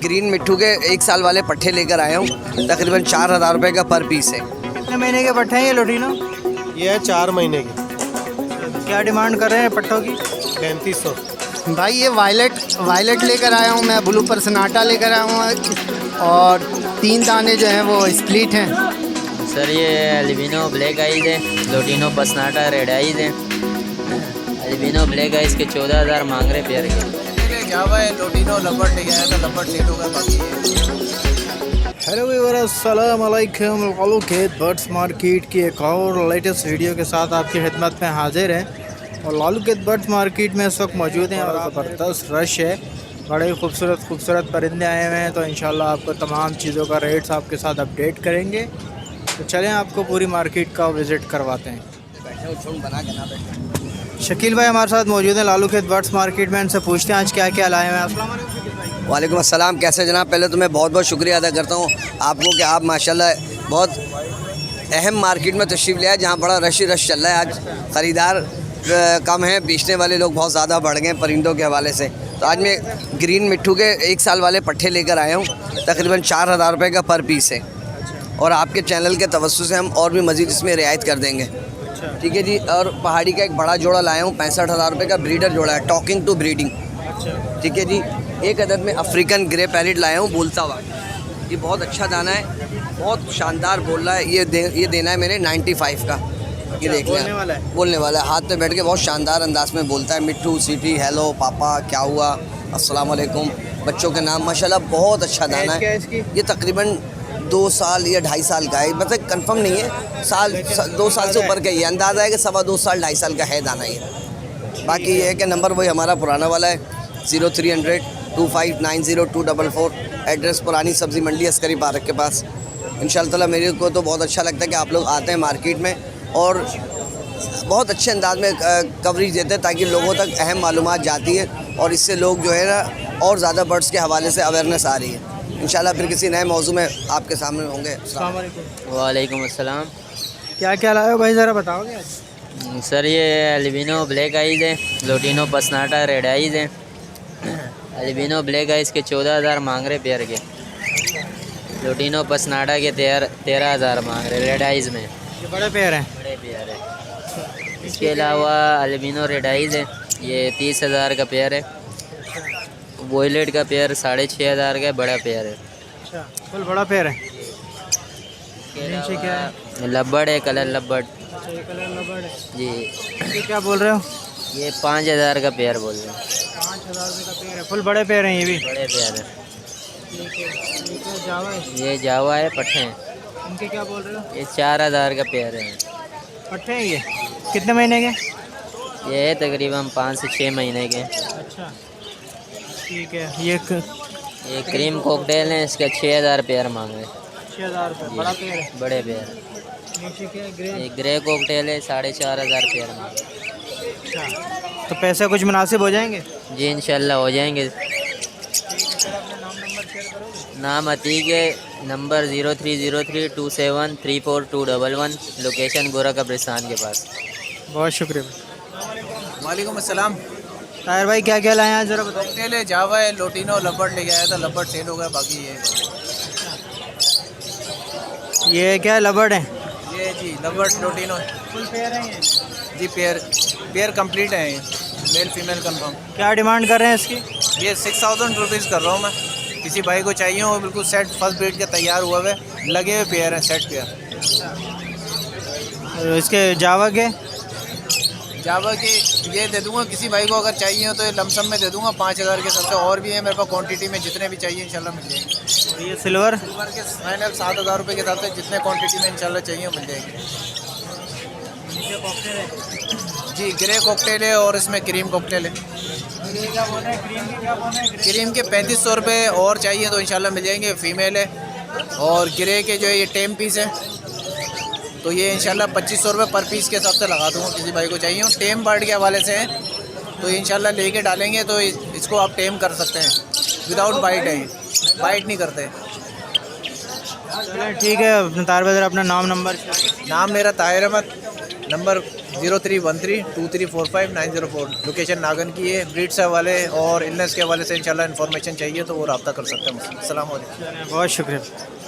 Green मिट्ठू के 1 साल वाले पट्ठे लेकर आया हूँ। तकरीबन 4,000 रुपये का पर पीस है। कितने महीने के पट्ठे हैं ये लोटिनो? ये है 4 महीने की। क्या डिमांड कर रहे हैं पट्ठों की? 3500। भाई ये वायलेट लेकर आया हूँ मैं, ब्लू पर्सनाटा लेकर आया हूँ और 3 दाने जो हैं वो स्प्लिट हैं। सर ये अल्बिनो ब्लैक आइज है, लोटिनो पसनाटा रेड आइज है। अल्बिनो ब्लैक आइज के 14,000 मांग रहे पेयर के। जावा है, लोटिनो लबड़ लेके आया था, लबड़ सेट होगा बाकी। हेलो व्यूअर्स, अस्सलाम वालेकुम। लालू खेत बर्ड्स मार्केट की एक और लेटेस्ट वीडियो के साथ आपकी खिदमत में हाजिर हैं। और लालू खेत बर्ड्स मार्केट में इस वक्त मौजूद हैं और ज़बरदस्त रश है। बड़े खूबसूरत परिंदे आए हुए हैं, तो इंशाल्लाह आपको तमाम चीज़ों का रेट्स आपके साथ अपडेट करेंगे। तो चलें आपको पूरी मार्केट का विज़िट करवाते हैं। शकील भाई हमारे साथ मौजूद हैं लालू खेत बर्ड्स मार्केट में, इनसे पूछते हैं आज क्या क्या लाए हुए हैं। अस्सलाम वालेकुम शकील भाई। वालेकुम अस्सलाम। कैसे जनाब? पहले तो मैं बहुत बहुत शुक्रिया अदा करता हूँ आपको कि आप माशाल्लाह बहुत अहम मार्केट में तशरीफ़ ले आए, जहाँ बड़ा रश चल रहा है। आज ख़रीदार कम है, बेचने वाले लोग बहुत ज़्यादा बढ़ गए परिंदों के हवाले से। तो आज मैं ग्रीन मिट्ठू के 1 साल वाले पट्ठे लेकर आया हूँ। तकरीबन 4,000 रुपये का पर पीस है और आपके चैनल के तवज्जो से हम और भी मज़ीद इसमें रियायत कर देंगे। ठीक है जी। और पहाड़ी का एक बड़ा जोड़ा लाया हूँ, 65,000 रुपये का ब्रीडर जोड़ा है, टॉकिंग टू ब्रीडिंग। ठीक है जी। एक अदद में अफ्रीकन ग्रे पैरेट लाया हूँ बोलता हुआ। ये बहुत अच्छा दाना है, बहुत शानदार बोल रहा है। ये देना है मैंने 95 का। ये देख लें, बोलने वाला है, हाथ पे बैठ के बहुत शानदार अंदाज में बोलता है। मिट्ठू, सीटी, हेलो, पापा, क्या हुआ, अस्सलाम वालेकुम, बच्चों के नाम, माशाल्लाह बहुत अच्छा दाना है। ये तकरीबन 2 साल या 2.5 साल का है, मतलब कंफर्म नहीं है, 2 साल से ऊपर का ही अंदाज़ा है कि 2.25 साल 2.5 साल का है दाना ये। बाकी ये है कि नंबर वही हमारा पुराना वाला है 0300 2590 244। एड्रेस पुरानी सब्ज़ी मंडी अस्करी पार्क के पास। इंशाअल्लाह ताला मेरे को तो बहुत अच्छा लगता है कि आप लोग आते हैं मार्केट में और बहुत अच्छे अंदाज में कवरेज देते हैं, ताकि लोगों तक अहम मालूमात जाती है और इससे लोग जो है ना और ज़्यादा बर्ड्स के हवाले से अवेयरनेस आ रही है। इंशाल्लाह फिर किसी नए मौजू में आपके सामने होंगे। वालेकुम अस्सलाम। क्या क्या लाए हो भाई, ज़रा बताओगे? सर ये अल्बिनो ब्लैक आइज है, लोटिनो पसनाटा रेड आइज है। अल्बिनो ब्लैक आइज के 14,000 मांग रहे पेयर के। लोटिनो पसनाटा के 13,000 मांग रहे रेड आइज में। ये बड़े पेयर हैं? बड़े पेयर है। इसके अलावा अल्बिनो रेड आइज है, ये 30,000 का पेयर है। वॉयलेट का पेयर 6,500 का बड़ा पेयर है। अच्छा, फुल बड़ा पेयर है। नीचे क्या है? लब्बड़ है, कलर लब्बड़। अच्छा, ये कलर लबड़ है जी। ये क्या बोल रहे हो? ये 5,000 का पेयर बोल रहे हैं। 5,000 रुपये का पेयर है, फुल बड़े पेयर हैं ये भी। बड़े पेयर है। ठीक है। ये क्या जावा है? ये जावा है, पट्ठे हैं। इनके क्या बोल रहे हो? ये 4,000 का पेयर है। पट्टे हैं ये? कितने महीने के? ये है तकरीबन 5 से 6 महीने के। अच्छा, ठीक है। ये ये क्रीम कॉकटेल है, इसका 6,000 पेयर मांग रहे हैं। 6,000 रुपये बड़ा पेयर है। बड़े पेयर है। नीचे क्या है? ग्रे। ये ग्रे कॉकटेल है, 4,500 पेयर मांग रहे हैं। अच्छा, तो पैसे कुछ मुनासिब हो जाएंगे? जी इंशाल्लाह हो जाएंगे। नाम अतीक है, नंबर 0303273421, लोकेशन गोरा कब्रिस्तान के पास। बहुत शुक्रिया। वालेकुम अस्सलाम। ताहिर भाई क्या क्या लाए हैं आज, ज़रा बताओ। कॉकटेल है, जावा है, लोटिनो लबड़ लेके आया था, लबड़ सेट होगा बाकी। ये क्या है? लबड़ है? ये जी लबड़ लोटिनो है। फुल पेयर है ये? जी पेयर कंप्लीट है, ये मेल फीमेल कंफर्म। क्या डिमांड कर रहे हैं इसकी? ये 6,000 रुपीज़ कर रहा हूँ मैं। किसी भाई को चाहिए हो, बिल्कुल सेट फर्स्ट ब्रीड के तैयार हुआ हुए लगे हुए पेयर हैं, सेट पेयर। और इसके जावा के? जावा के ये दे दूंगा, किसी भाई को अगर चाहिए हो तो ये लमसम में दे दूंगा 5,000 के सबसे। और भी है मेरे पास क्वांटिटी में, जितने भी चाहिए इंशाल्लाह मिल जाएंगे। और ये सिल्वर? सिल्वर के फाइनल 7,000 रुपये के हिसाब से जितने क्वांटिटी में इंशाल्लाह चाहिए मिल जाएगी। जी ग्रे कॉकटेल है और इसमें क्रीम कॉकटेल है। क्रीम के 3,500 रुपये, और चाहिए तो इंशाल्लाह मिल जाएंगे। फीमेल है। और ग्रे के जो है ये टेम पीस है, तो ये इंशाल्लाह 2,500 रुपये पर पीस के हिसाब से लगा दूँगा, किसी भाई को चाहिए हो। टेम बर्ड के हवाले से हैं, तो इंशाल्लाह लेके डालेंगे तो इसको आप टेम कर सकते हैं। विदाउट बाइट है, ये बाइट नहीं करते। ठीक है। ताहिर भाई अपना नाम नंबर? नाम मेरा ताहिर अहमद, नंबर 03132345 लोकेशन नागन की है। ब्रीड्स हवाले और इलनेस के हवाले से इंशाल्लाह इन्फॉर्मेशन चाहिए तो वो रब्ता कर सकते हैं मुझसे। अस्सलाम वालेकुम। बहुत शुक्रिया।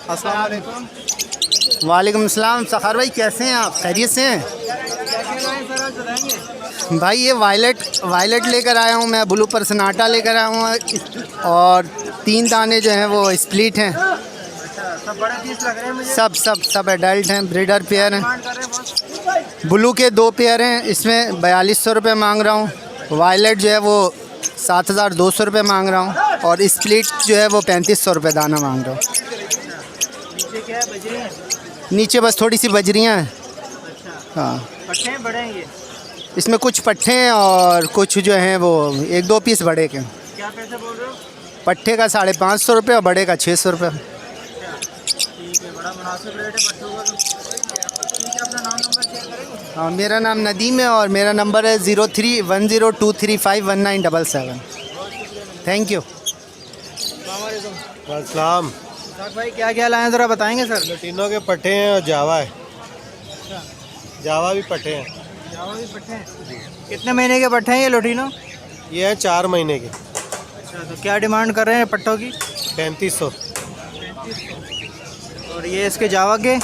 अस्सलाम वालेकुम। वालेकुम अस्सलाम। सखर भाई कैसे हैं आप? खैरियत से हैं भाई? ये वायलेट लेकर आया हूँ मैं, ब्लू पर्सनाटा लेकर आया हूँ और 3 दाने जो हैं वो स्प्लिट हैं। सब बड़े पीस लग रहे हैं मुझे। सब एडल्ट हैं, ब्रीडर पेयर हैं। ब्लू के 2 पेयर हैं, इसमें 4200 रुपये मांग रहा हूँ। वायलेट जो है वो 7200 रुपये मांग रहा हूँ और स्प्लिट जो है वो 3500 रुपये दाना मांग रहा हूँ। नीचे क्या है, बजरी? नीचे बस थोड़ी सी बजरियाँ हैं। हाँ, पट्टे हैं बड़े हैं ये? इसमें कुछ पट्टे हैं और कुछ जो हैं वो 1-2 पीस बड़े के। क्या पैसे बोल रहे हो? पट्टे का 550 रुपये और बड़े का 600 रुपये। ठीक है, बड़ा मुनासिब रेट है पट्टों का। ठीक है, अपना नाम नंबर शेयर करेंगे? हाँ, मेरा नाम नदीम है और मेरा नंबर है 031023519777। Thank you. अस्सलाम। साहब भाई क्या क्या लाए हैं ज़रा बताएंगे सर? लोटिनो के पट्टे हैं और जावा है। जावा भी पट्टे हैं। जावा भी पट्टे हैं। कितने महीने के पट्टे हैं ये लोटिनो? ये है 4 महीने के। अच्छा, तो क्या डिमांड कर रहे हैं पट्टों की? 3500। और ये इसके जावा के?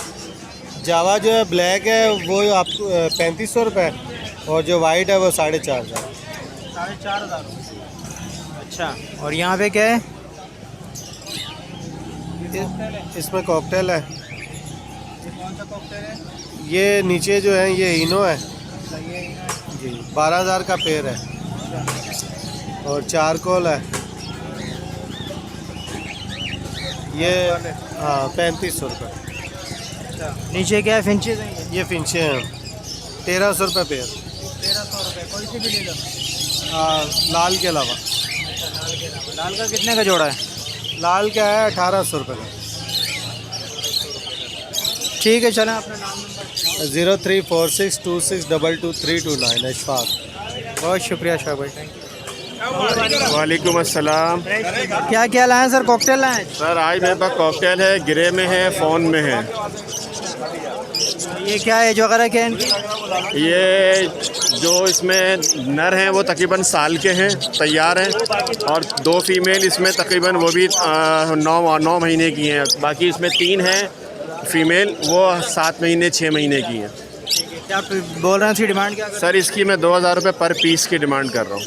जावा जो है ब्लैक है वो आपको 3500 रुपये और जो वाइट है वो 4500। 4500। अच्छा, और यहाँ पे क्या है? इसमें कॉकटेल है। ये कौन सा कॉकटेल है? ये नीचे जो है ये इनो है जी, 12000 का पेयर है और चारकोल है ये। हाँ, 3500 रुपये। अच्छा, नीचे क्या है? फिंचेज हैं ये? ये फिंचे हैं 1300 रुपये पेयर। 1300 रुपये। कोई सी भी ले लो। लाल के अलावा। लाल का कितने का जोड़ा है? लाल क्या है 1800 रुपये का। ठीक है, चलें अपना नाम नंबर। 034626222329 अशफाक। बहुत शुक्रिया शाह भाई। वालेकुम अस्सलाम। क्या क्या लाए हैं सर? कॉकटेल लाए हैं? सर आज मेरे पास कॉकटेल है, ग्रे में है, फ़ोन में है। ये क्या है वगैरह क्या है इनकी? ये जो इसमें नर हैं वो तकरीबन साल के हैं, तैयार हैं और 2 फीमेल इसमें तकरीबन वो भी 9 महीने की हैं। बाकी इसमें 3 हैं फीमेल, वो 7 महीने 6 महीने की हैं। क्या आप बोल रहे हैं इसकी डिमांड क्या? सर इसकी मैं 2000 रुपये पर पीस की डिमांड कर रहा हूँ।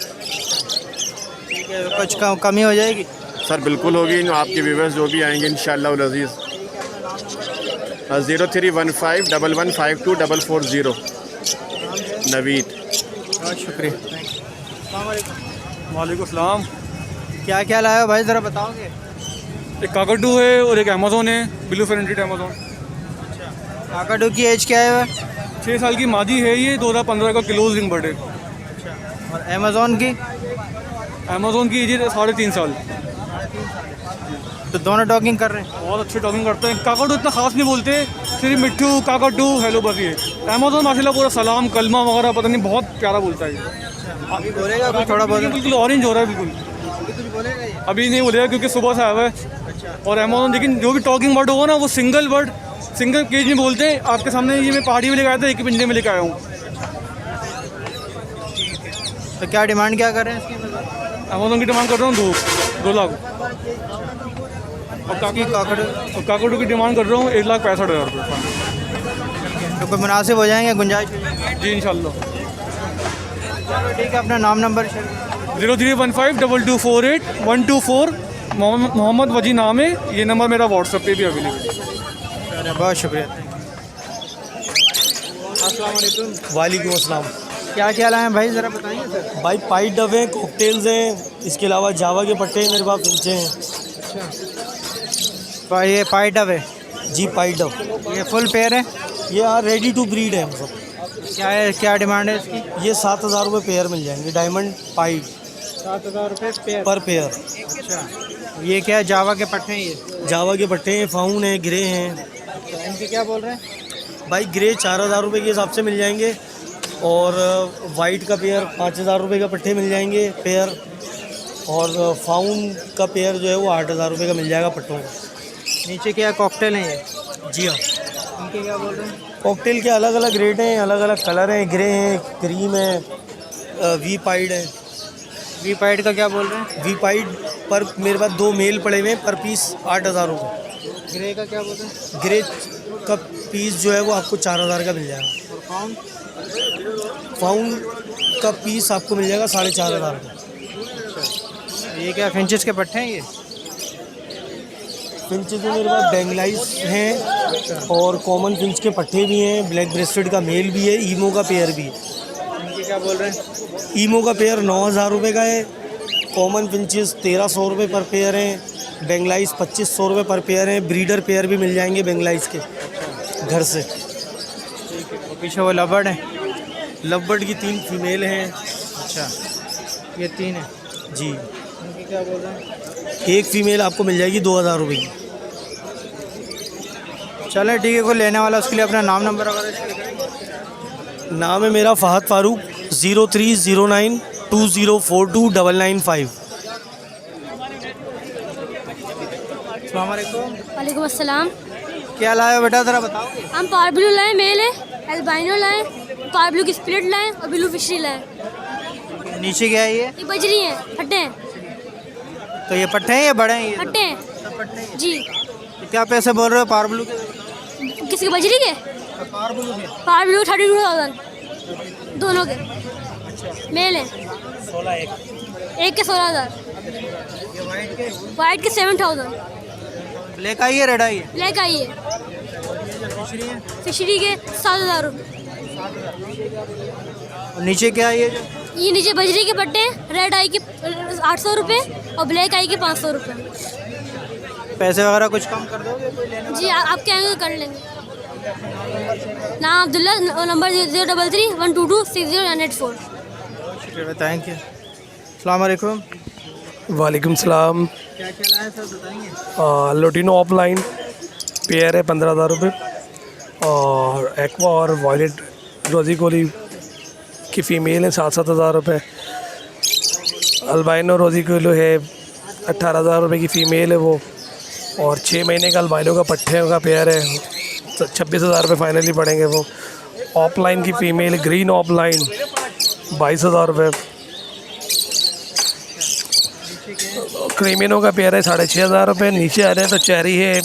ठीक है, कुछ कमी हो जाएगी? सर बिल्कुल होगी, आपके व्यूवर्स जो भी आएंगे इंशाअल्लाह उल अज़ीज़। 031511524440 नवीद। बहुत शुक्रिया। वालेकुम सलाम। क्या क्या लाए हो भाई ज़रा बताओगे? एक काकाटू है और एक अमेज़ोन है, ब्लू फेरेंटेड अमेज़ोन। काकाटू की एज क्या है? 6 साल की मादी है ये, 2015 का क्लोज रिंग बर्ड है। और अमेज़ोन की? अमेज़ोन की एज है 3.5 साल। तो दोनों डॉगिंग कर रहे हैं? बहुत अच्छे डॉगिंग करते हैं। काकाटू इतना खास नहीं बोलते, सिर्फ मिट्ठू, काकाटू, हेलो बस ये। अमेज़ोन माशाल्लाह पूरा सलाम कलमा वगैरह पता नहीं बहुत प्यारा बोलता है। अभी बोलेगा कुछ थोड़ा बहुत? बिल्कुल ऑरेंज हो रहा है बिल्कुल। अभी नहीं बोलेगा क्योंकि सुबह से आया हुआ है। और अमेज़ोन लेकिन जो भी टॉकिंग बर्ड होगा ना वो सिंगल केज में बोलते हैं। आपके सामने ये मैं पहाड़ी में लेकर आया था, एक ही पिंजरे में लेकर आया हूँ। तो क्या डिमांड क्या कर रहे हैं इसकी? अमेज़ोन की डिमांड कर रहा हूँ 2 लाख। और काकाटू की डिमांड कर रहा हूँ 1,65,000 रुपये। तो कोई मुनासिब हो जाएंगे, गुंजाइश? जी इंशाल्लाह। चलो ठीक है, अपना नाम नंबर शेयर। 03152248 मोहम्मद वजी नाम है। ये नंबर मेरा व्हाट्सएप पे भी अवेलेबल है। बहुत शुक्रिया। अस्सलाम वालेकुम। वालेकुम अस्सलाम। क्या क्या लाए हैं भाई ज़रा बताइए सर? भाई पाइट डव हैं, कॉकटेल्स हैं, इसके अलावा जावा के पट्टे हैं मेरे पास, फिंचे हैं। अच्छा, ये पाइट डव है? जी पाइट डव। ये फुल पेयर है? ये यार रेडी टू ब्रीड है हम सब। क्या है, क्या डिमांड है इसकी? ये 7000 रुपये पेयर मिल जाएंगे, डायमंड पाइट 7000 रुपये पेयर पर पेयर। अच्छा, ये क्या है? जावा के पट्टे हैं ये? जावा के पट्टे हैं, फाउन है, ग्रे हैं। तो इनके क्या बोल रहे हैं? भाई ग्रे 4000 रुपये के हिसाब से मिल जाएंगे और वाइट का पेयर 5000 रुपये का पट्टे मिल जाएंगे पेयर। और फाउन का पेयर जो है वो 8000 रुपये का मिल जाएगा पट्टों का। नीचे क्या कॉकटेल है ये? जी हाँ। इनके क्या बोल रहे हैं? कॉकटेल के अलग अलग रेट हैं, अलग अलग कलर हैं, ग्रे हैं, क्रीम है, वी पाइड है। वी पाइड का क्या बोल रहे हैं? वी पाइड पर मेरे पास 2 मेल पड़े हुए हैं, पर पीस 8,000 रुपये। ग्रे का क्या बोल रहे हैं? ग्रे का पीस जो है वो आपको 4,000 का मिल जाएगा। और फाउंड? फाउंड का पीस आपको मिल जाएगा 4,500 का। ये क्या फिंचेस के पट्टे हैं ये? फिंचेस में मेरे पास बेंगलाइज हैं और कॉमन फिंच के पट्टे भी हैं, ब्लैक ब्रेस्टेड का मेल भी है, ईमो का पेयर भी है। इनके क्या बोल रहे हैं? ईमो का पेयर 9,000 रुपये का है, कॉमन फिंचेस 1,300 रुपये पर पेयर हैं, बेंगलाइज 2,500 रुपये पर पेयर हैं, ब्रीडर पेयर भी मिल जाएंगे बेंगलाइज के घर से। और पीछे वो लबर्ड है? लवबर्ड की 3 फीमेल हैं। अच्छा, ये 3 है। जी, इनके क्या बोल रहे हैं? एक फ़ीमेल आपको मिल जाएगी 2,000 रुपये की। चलें ठीक है, कोई लेने वाला उसके लिए अपना नाम नंबर वगैरह शेयर करेंगे? नाम है मेरा फ़हद फ़ारूक, 030920429995। अस्सलाम वालेकुम। वालेकुम अस्सलाम। क्या लाया बेटा ज़रा बताओ। हम पार ब्लू लाए, मेल है, एल्बाइनो लाए, पार ब्लू की स्प्लिट लाए और ब्लू फिशरी लाए। नीचे क्या है ये? ये बजरी हैं, फट्टे हैं। तो ये पट्टे हैं या बड़े हैं ये? फट्टे हैं सब पट्टे हैं। जी। तो क्या पैसे बोल रहे हो पार ब्लू के? किसके बजरी के? पार ब्लू के पार ब्लू 32,000 दोनों के। मेल है, 16 एक के 16,000, ये वाइट के? वाइट के 7,000, ब्लैक आई है रेड आई है? ब्लैक आई है, फिशरी है? फिशरी के 7,000 रुपये। और नीचे क्या है ये जो? ये नीचे बजरी के पट्टे हैं, रेड आई के 800 रुपये और ब्लैक आई के 500 रुपये। पैसे वगैरह कुछ कम कर दोगे कोई लेने जी आप कहेंगे तो कर लेंगे। नाम अब्दुल्ला, नंबर 0331226084। वाला? Thank you. अस्सलाम वालेकुम। वालेकुम सलाम। क्या क्या लाए सर बताएंगे? लोटिनो ऑफलाइन पेयर है 15,000 रुपये, और एक्वा और वायलेट रोजी कोली की फ़ीमेल है 7,000 रुपये। अल्बाइनो रोजी कोलो है 18,000 रुपये की फ़ीमेल है वो, और 6 महीने का अल्बाइनो का पट्टे का पेयर है, 26,000 रुपये फाइनली पड़ेंगे वो। ऑफलाइन की फ़ीमेल ग्रीन ऑफलाइन 22,000 रुपये। क्रीमिनो का पेयर है 6,500 रुपये। नीचे आ रहे हैं तो चेरी है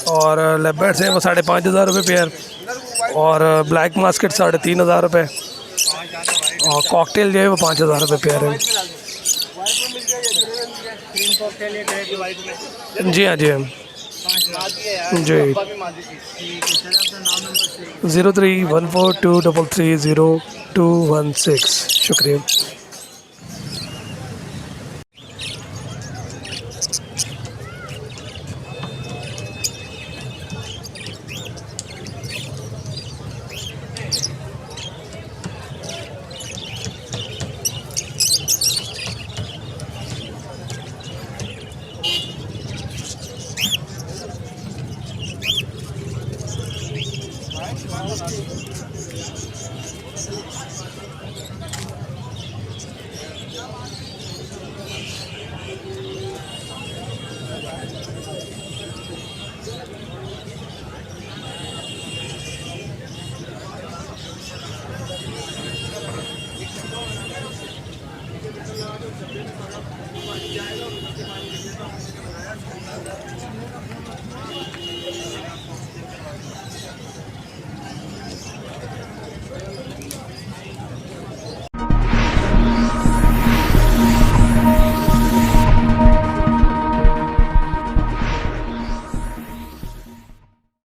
और लेबर्ड्स हैं वो 5,500 रुपये पेयर, और ब्लैक मास्केट 3,500 रुपये, और कॉकटेल जो है वो 5,000 रुपये पेयर है। जी हाँ, जी हाँ जी। 0314233021 शुक्रिया।